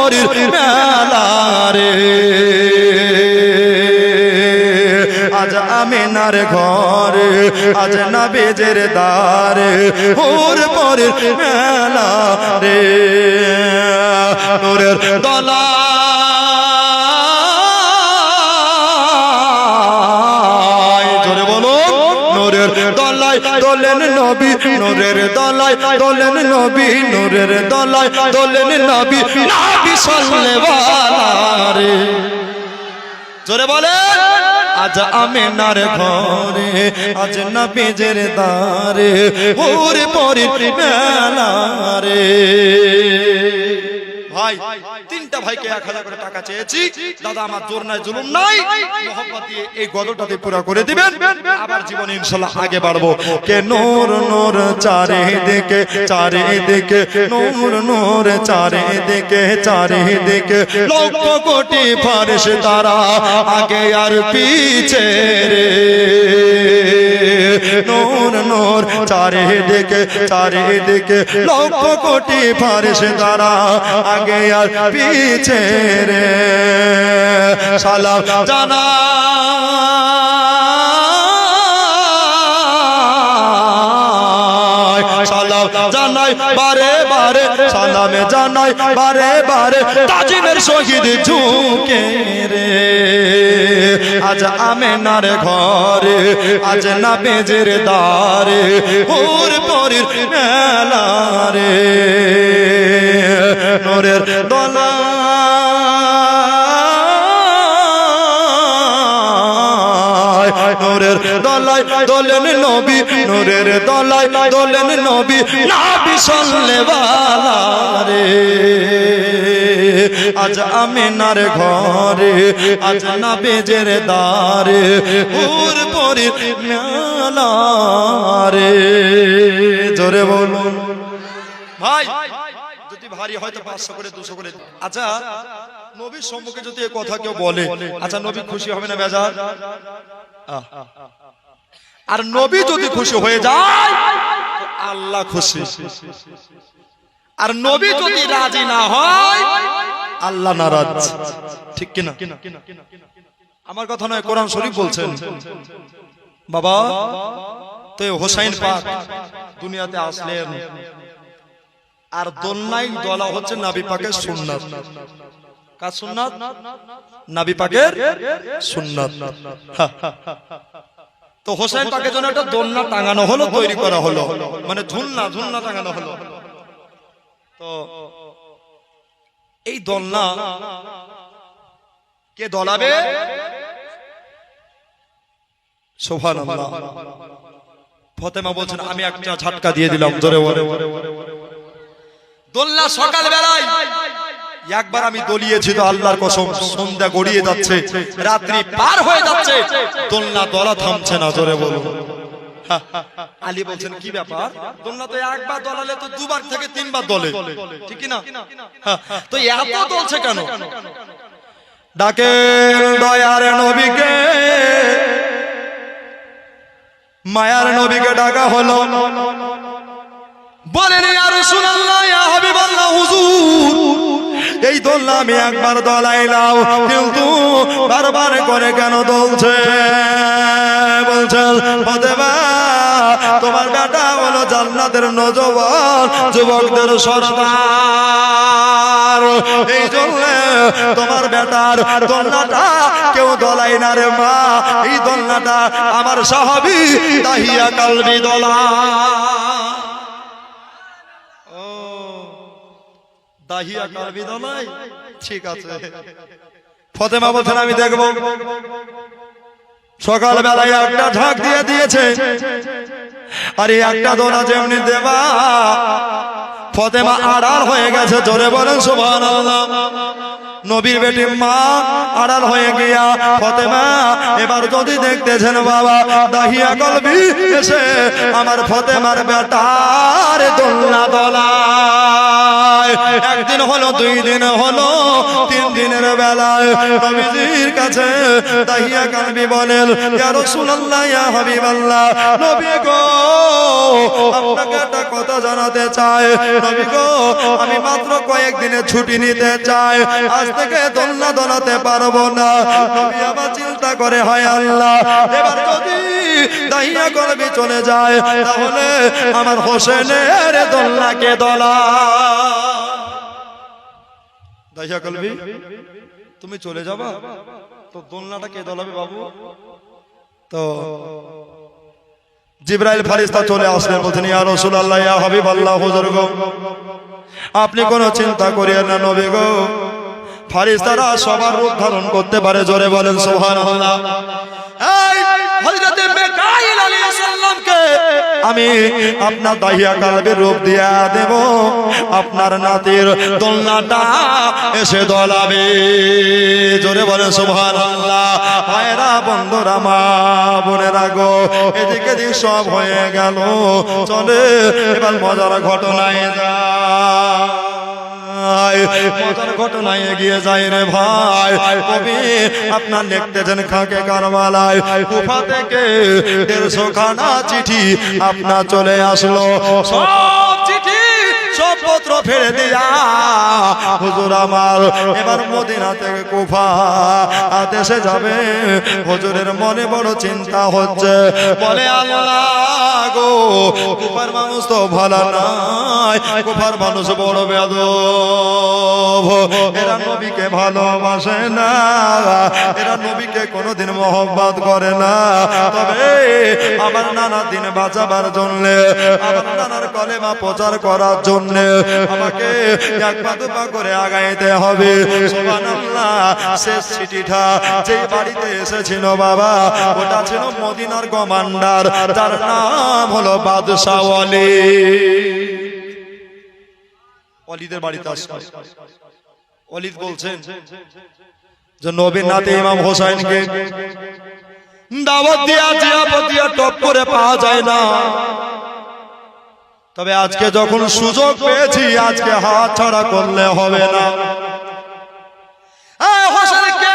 পরের মেলা রে আজ আমিনার ঘরে আজ নবীজির দ্বারে ওর পরের মেলা রে নূরের দলায় জোরে বলো নূরের দলায় দোলেন নবী নূরের দলায় দোলেন নবী নূরের দলায় দোলেন নবী নবী সাল্লাল্লাহু রে জোরে বলেন আজ আমিনার ঘরে আজ নবীজির দ্বারে ওর পরের মেলা রে ভাই তিনটা ভাইকে 1000 করে টাকা চেয়েছি দাদা আমার জোর নাই জুলুম নাই মোহব্বত দিয়ে এই গদরটাতে পুরো করে দিবেন আবার জীবনে ইনশাআল্লাহ আগে বাড়বো কে নূর নূর চারিদিকে চারিদিকে নূর নূর চারিদিকে লক্ষ কোটি ফেরেশতারা আগে আর পিছে রে নূর নূর চারিদিকে লক্ষ কোটি ফেরেশতারা আগে আর পিছে রে সালাম জানাই বারে বারে সালামে জানাই বারে বারে তাজিমের শহীদ ঝুঁকে রে আজ আমিনার ঘরে আজ নবীজির দ্বারে ওর পরের মেলা রে নূরের দলায় নূরের দলায় দোলেন নবী নূরের দলায় দোলেন নবী নবী সাল্লাল্লাহু রে আজ আমিনার ঘরে আজ নবীজির দ্বারে ওর পরের মেলা রে জোরে বলুন ভাই যদি ভারী হয়তো 500 করে 200 করে আচ্ছা নবীর সম্মুখে যদি এই কথা কেউ বলে আচ্ছা নবী খুশি হবে না বেজার আর নবী যদি খুশি হয়ে যায় তো আল্লাহ খুশি আর নবী যদি রাজি না হয় আল্লাহ নারাজ ঠিক কি না আমার কথা নয় কোরআন শরীফ বলছেন বাবা তো হোসাইন পাক দুনিয়াতে আসলেন আর দোলনায় দোলা হচ্ছে নবী পাকের সুন্নাত কার সুন্নাত নবী পাকের সুন্নাত তো হোসেন পাকের জন্য একটা দোলনা টাঙানো হলো তৈরি করা হলো মানে ঝুলনা টাঙানো হলো তো এই দোলনা কে দোলাবে সুবহানাল্লাহ ফাতেমা বলছেন আমি একটা ঝটকা দিয়ে দিলাম জোরে দোলনা সকাল বেলায় একবার আমি দলিয়েছি তো আল্লাহর কসম সন্ধ্যা গড়িয়ে যাচ্ছে রাত্রি পার হয়ে যাচ্ছে দোলনা দলা থামছে না জোরে বলো আলী বলছেন কি ব্যাপার দোলনা তো একবার দলালে তো দুবার থেকে তিনবার দলে ঠিক কি না তো এত দলছে কেন ডাকে দয়ার নবীকে মায়ার নবীকে ডাকা হলো বলেন ইয়া রাসূলুল্লাহ ইয়া হাবিবাল্লাহ হুজুর এই দোলনা আমি একবার দলাইলাম কিন্তু বারবার করে কেন দলছে বলছেন ফাতেমা তোমার বেটা হলো জান্নাতের নওজওয়ান যুবকদের সরদার এই জন্য তোমার বেটার দোলনাটা কেউ দলাই না রে মা এই দোলনাটা আমার সাহাবী দাহিয়া কলবি দোলা দাহিয়া কলবি দোলাই ঠিক আছে ফাতেমা বলছেন আমি দেখব সকাল বেলায় একটা ঝাঁক দিয়ে দিয়েছে আর একটা দোলা যেমনি দেবা ফাতেমা আড়াল হয়ে গেছে জোরে বলেন সুবহানাল্লাহ নবীর বেটি মা আড়াল হয়ে গিয়া ফাতেমা এবার যদি দেখতেছেন বাবা দাহিয়া কলবি এসে আমার ফাতেমার বেটার দোলনা দোলায় একদিন হলো দুই দিন হলো তিন দিনের বেলায় নবীজির কাছে দাহিয়া কলবি বলেন ইয়া রাসূলুল্লাহ ইয়া হাবিবাল্লাহ নবী গো আপনাকে একটা কথা জানাতে চাই নবী গো আমি মাত্র কয়েকদিনের ছুটি নিতে চাই, আজ থেকে দোলনা দোলাতে পারবো না। নবী আবার চিন্তা করে হয় আল্লাহ এবার যদি দাহিয়া কলবি চলে যায় তাহলে আমার হোসেনের দোলনাকে দোলা। দাহিয়া কলবি তুমি চলে যাবা তো দোলনাটা কে দোলাবে বাবু? তো জিবরাইল ফেরেশতা চলে আসলেন, বলছেন ইয়া রাসূলুল্লাহ ইয়া হাবিবাল্লাহ হুজুর গো আপনি কোনো চিন্তা করিয়েন না নবী গো, ফেরেশতারা সবার রূপ ধারণ করতে পারে, জোরে বলেন সুবহানাল্লাহ। এই হযরত মিকাইল আলাইহিস সালামকে আমি আপনার দাহিয়া কালবের রূপ দিয়া দেব, আপনার নাতির দোলনাটা এসে দোলাবে, জোরে বলেন সুবহানাল্লাহ। ভাইরা বন্ধুরা মা বোনেরা গো এদিকে দিক সব হয়ে গেল, চলে এবার মজার ঘটনায় মজার ঘটনায় এগিয়ে যায় রে ভাই। কবি আপনার লিখতেছেন খাকে কারবালায় কুফা থেকে 150 খানা চিঠি আপনার চলে আসলো, সব চিঠি সব পত্র ফেলে দিয়া হুজুর আমার এবার মদিনা থেকে কুফা দেশে যাবে। হুজুরের মনে বড় চিন্তা হচ্ছে, বলে আল্লাহ গো কুফার মানুষ তো ভালো নাই, কুফার মানুষ বড় বেয়াদব, এরা নবীকে ভালোবাসে না, এরা নবীকে কোনোদিন মহব্বত করে না। তবে আমার নানা দিন বাঁচাবার জন্য, আমার নানার কলেমা প্রচার করার জন্য আমাকে এক পা দুপা করে আগাইতে হবে। সুবহানাল্লাহ। শেষ চিঠিটা যে বাড়িতে এসেছিল বাবা ওটা ছিল মদিনার কমান্ডার, তার নাম হলো বাদশাহ ওয়ালিদ। ওয়ালিদের বাড়িতে আসলো, ওয়ালিদ বলছেন যে নবীর নাতি ইমাম হোসেনকে দাওয়াত দিয়া জিয়ারত দিয়া টপ করে পাওয়া যায় না, তবে আজকে যখন সুযোগ পেয়েছি আজকে হাত ছাড়া করলে হবে না। হোসেনকে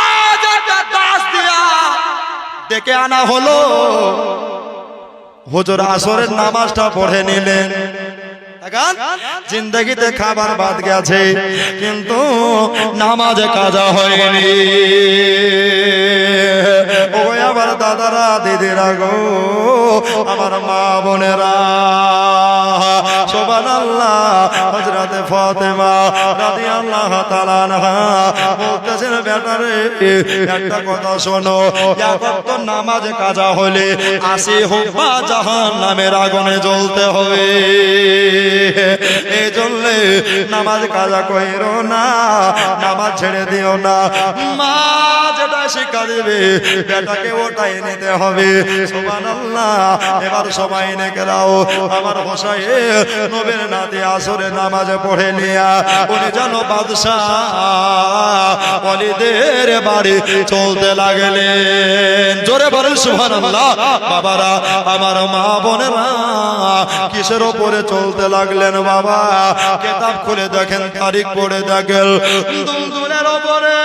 আজ একটা দাস দিয়া ডেকে আনা হলো। হুজুর আসরের নামাজটা পড়ে নিলেন, জিন্দগিতে খাবার বাদ গেছে কিন্তু নামাজে কাজা হয়নি। ও আমার দাদারা দিদিরা গো আমার মা বোনেরা, সুবহানাল্লাহ। হযরতে ফাতেমা রাদিয়াল্লাহু তাআলা আনহা বলতেছেন বেটারে একটা কথা শোনো, এক নামাজে কাজা হলে 80 হুব্বা জাহান্নামের আগুনে জ্বলতে হবে, এই জন্য নামাজ কাজা কইরো না, নামাজ ছেড়ে দিও না। মা যেটা শিক্ষা দিবে বেটাকে ওটাই নিতে হবে। সুবহানাল্লাহ। এবার সবাই নেকে দাও আমার হোসেন নবীর নাতি আসরে নামাজে পড়ে নিয়া উনি যেন বাদশাহ ওয়ালিদের বাড়ি চলতে লাগলেন, জোরে বলেন সুবহানাল্লাহ। বাবারা আমার মা বোনেরা কিসের উপরে চলতে লাগলেন বাবা? কিতাব খুলে দেখেন, তারিখ পড়ে দেখেন, দুলদুলের উপরে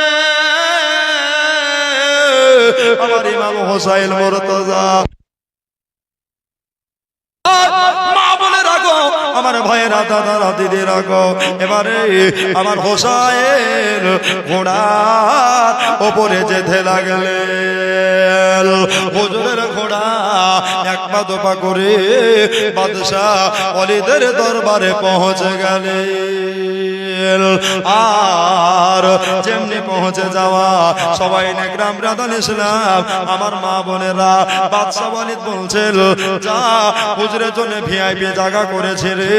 আমার ইমাম হোসেন মুর্তজা। মা বোনেরা গো আমার ভাইয়েরা দাদারা দিদিরা গো এবারে আমার হোসেন ঘোড়ার উপরে যেতে লাগলেন। হুজুরের ঘোড়া এক পা দুপা করে বাদশাহ ওয়ালিদের দরবারে পৌঁছে গেলেন। আর যেমনি পৌঁছে যাওয়া সবাই নেকরাম রাদান ইসলাম আমার মা বোনেরা বাদশাহ ওয়ালিদ বলছেন যা হুজুরের জন্য ভিআইপি জায়গা করেছে রে,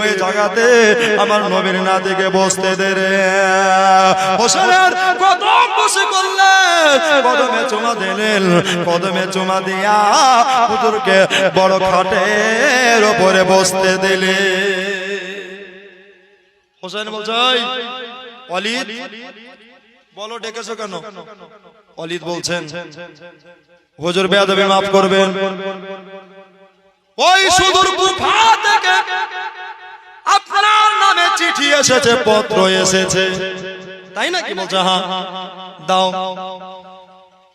ওই জায়গাতে আমার নবীর নাতিকে বসতে দে রে। হোসেনের কদম বসে করলেন, কদমে চুমা দিলেন, কদমে চুমা দিয়া হুজুরকে বড় খাটের উপরে বসতে দিলে। হোসেন বলছে ওয়ালিদ বলো ডেকেছো কেন? ওয়ালিদ বলছেন হুজুর বেয়াদবি মাফ করবেন, ওই সুদূর কুফা থেকে আপনার নামে চিঠি এসেছে, পত্র এসেছে, তাই নাকি? বলছে হ্যাঁ দাও।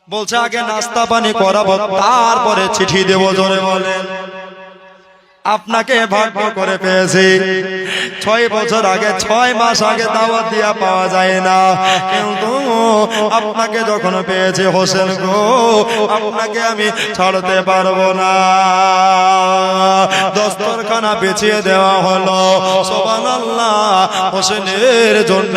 বলছে আগে নাস্তা পানি করাবো তারপরে চিঠি দেবো, জোরে বলেন। আপনাকে ভাগ্য করে পেয়েছি। 6 বছর আগে 6 মাস আগে দাওয়াত দিয়া পাওয়া যায় না, কিন্তু আপনাকে যখন পেয়েছি হোসেন গো, আপনাকে আমি ছাড়তে পারবো না। দস্তরখানা বিছিয়ে দেওয়া হলো, সুবহানাল্লাহ। হোসেনের জন্য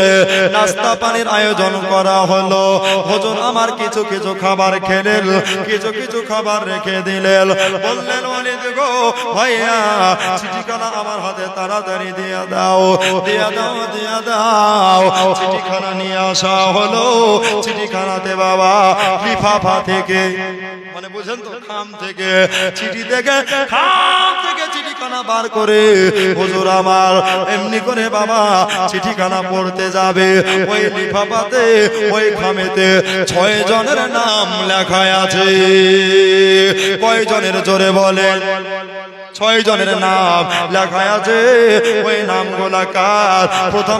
নাস্তা পানির আয়োজন করা হলো। হুজুর আমার কিছু কিছু খাবার খেলেন, কিছু কিছু খাবার রেখে দিলেন। বললেন ওয়ালিদ গো ভাইয়া, চিঠিখানা আমার হাতে তাড়াতাড়ি দিয়ে দাও, দিয়ে দাও, দিয়ে দাও। চিঠিখানা নিয়ে আসা হলো। চিঠিখানাতে বাবা লিফাফা থেকে, মানে বুঝেন তো, খাম থেকে চিঠি থেকে, খাম থেকে চিঠিখানা বার করে হুজুর আমার এমনি করে বাবা চিঠিখানা পড়তে যাবে। ওই লিফাফাতে, ওই খামেতে 6 জনের নাম লেখা আছে। কয় জনের জোরে বলেন? 6 জনের নাম লেখা আছে। ওই নামগুলা কার? প্রথম